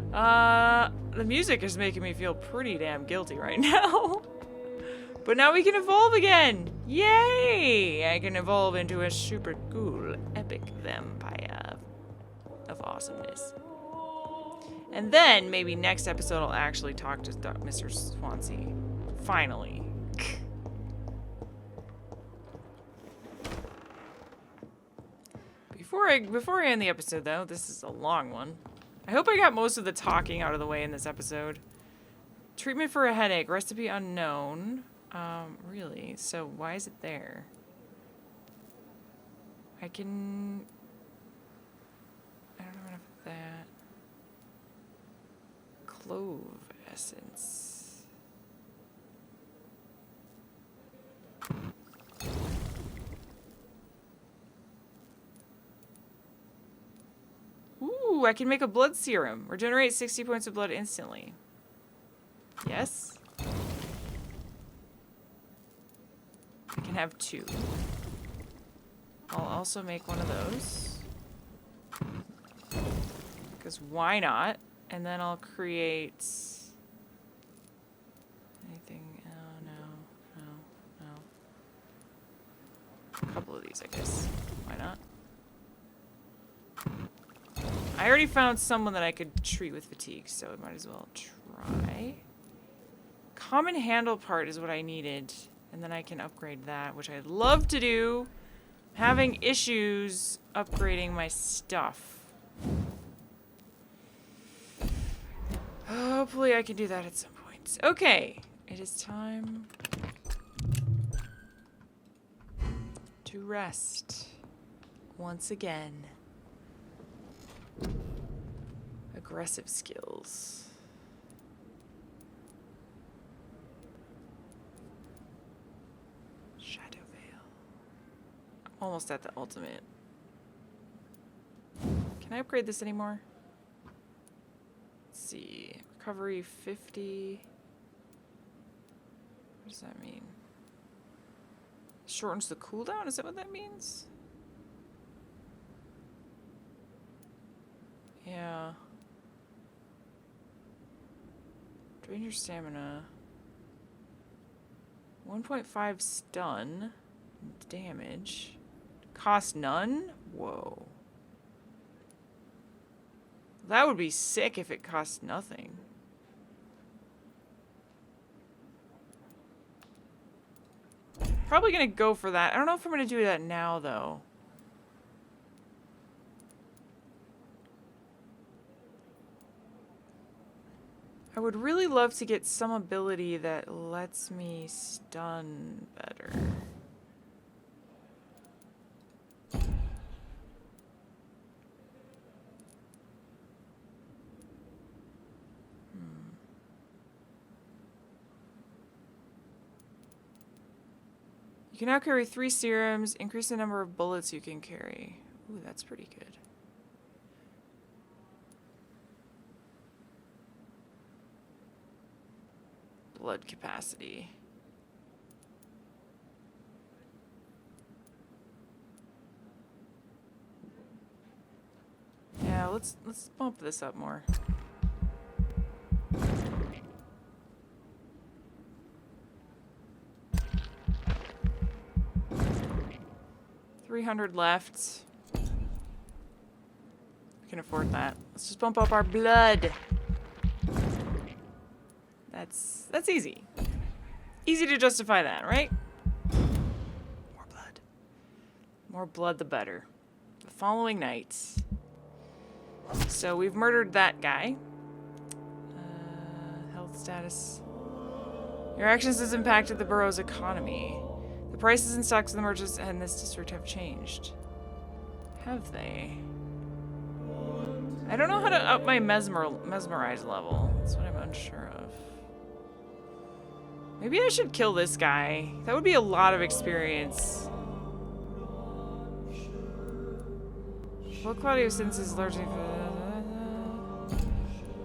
The music is making me feel pretty damn guilty right now. But now we can evolve again! Yay! I can evolve into a super cool, epic vampire of awesomeness. And then, maybe next episode I'll actually talk to Mr. Swansea. Finally. Before I end the episode, though, this is a long one. I hope I got most of the talking out of the way in this episode. Treatment for a headache. Recipe unknown. Really? So why is it there? I don't have enough of that. Clove essence. Ooh, I can make a blood serum. Regenerate 60 points of blood instantly. Yes. I can have 2. I'll also make one of those. Because why not? And then I'll create... anything... oh, no. A couple of these, I guess. Why not? I already found someone that I could treat with fatigue, so I might as well try. Common handle part is what I needed, and then I can upgrade that, which I'd love to do. I'm having issues upgrading my stuff. Hopefully I can do that at some point. Okay, it is time to rest once again. Aggressive skills. Shadow Veil. I'm almost at the ultimate. Can I upgrade this anymore? Let's see. Recovery 50. What does that mean? Shortens the cooldown? Is that what that means? Yeah. Drain your stamina. 1.5 stun. Damage. Cost none? Whoa. That would be sick if it cost nothing. Probably gonna go for that. I don't know if I'm gonna do that now, though. I would really love to get some ability that lets me stun better. You can now carry 3 serums, increase the number of bullets you can carry. Ooh, that's pretty good. Blood capacity. Yeah, let's bump this up more. $300 left. We can afford that. Let's just bump up our blood. That's easy. Easy to justify that, right? More blood. More blood, the better. The following night. So we've murdered that guy. Health status. Your actions has impacted the borough's economy. The prices and stocks of the merchants in this district have changed. Have they? I don't know how to up my mesmerize level. That's what I'm unsure of. Maybe I should kill this guy. That would be a lot of experience. What quality of sense is largely...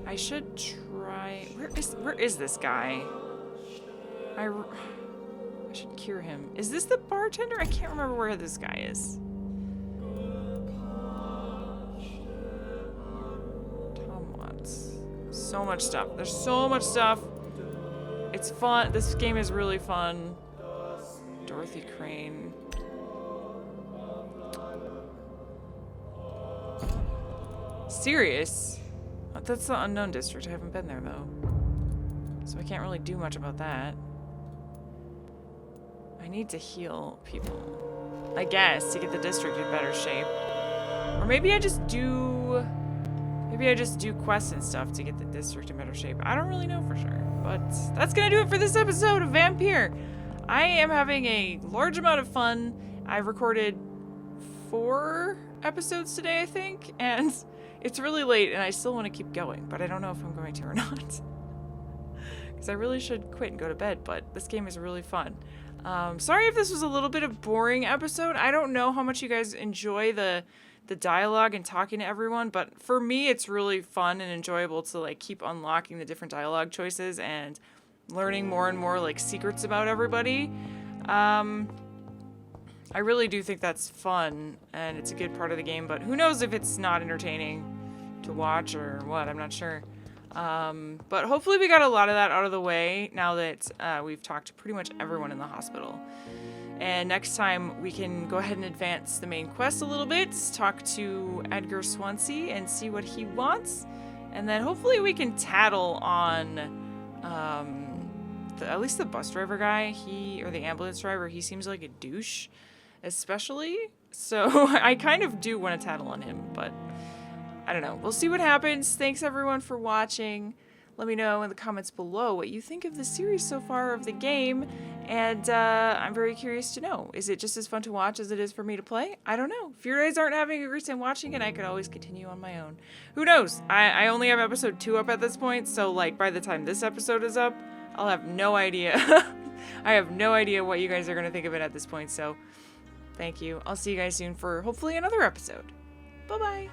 I should try... Where is this guy? I should cure him. Is this the bartender? I can't remember where this guy is. Tom Watts. So much stuff. There's so much stuff. It's fun. This game is really fun. Dorothy Crane. Serious? That's the unknown district. I haven't been there though. So I can't really do much about that. I need to heal people, I guess, to get the district in better shape. Or maybe I just do... Maybe I just do quests and stuff to get the district in better shape. I don't really know for sure. But that's gonna do it for this episode of Vampyr. I am having a large amount of fun. I've recorded 4 episodes today, I think. And it's really late and I still want to keep going. But I don't know if I'm going to or not. Because I really should quit and go to bed. But this game is really fun. Sorry if this was a little bit of boring episode. I don't know how much you guys enjoy the dialogue and talking to everyone, but for me it's really fun and enjoyable to like keep unlocking the different dialogue choices and learning more and more like secrets about everybody. I really do think that's fun and it's a good part of the game, but who knows if it's not entertaining to watch or what, I'm not sure. But hopefully we got a lot of that out of the way now that we've talked to pretty much everyone in the hospital. And next time we can go ahead and advance the main quest a little bit, talk to Edgar Swansea and see what he wants. And then hopefully we can tattle on at least the bus driver guy, or the ambulance driver. He seems like a douche, especially. So I kind of do want to tattle on him, but I don't know. We'll see what happens. Thanks everyone for watching. Let me know in the comments below what you think of the series so far of the game. And I'm very curious to know. Is it just as fun to watch as it is for me to play? I don't know. If you guys aren't having a great time watching it, I could always continue on my own. Who knows? I only have episode 2 up at this point. So like by the time this episode is up, I'll have no idea. I have no idea what you guys are going to think of it at this point. So thank you. I'll see you guys soon for hopefully another episode. Bye-bye.